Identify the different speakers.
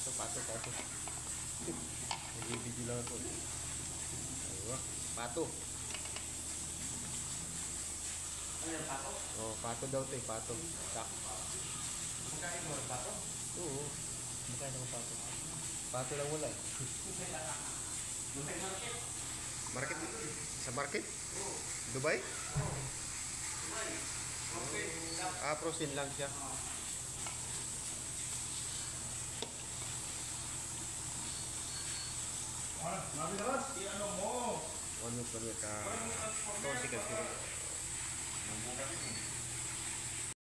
Speaker 1: Pato. Nag-video lang ako. Ayun. Pato.
Speaker 2: Ano yung pato?
Speaker 1: Oh, pato daw ito eh. Pato. Sak.
Speaker 2: Magkain mo ng pato?
Speaker 1: Oo.
Speaker 2: Magkain mo pato?
Speaker 1: Pato lang wala eh.
Speaker 2: Dubai market?
Speaker 1: Market? Sa market?
Speaker 2: Oo.
Speaker 1: Dubai?
Speaker 2: Oo. Dubai. Okay.
Speaker 1: Ah, frozen lang siya.
Speaker 2: Nabi na lang, ano mo?
Speaker 1: Ano pa rin ka? Ito, sige.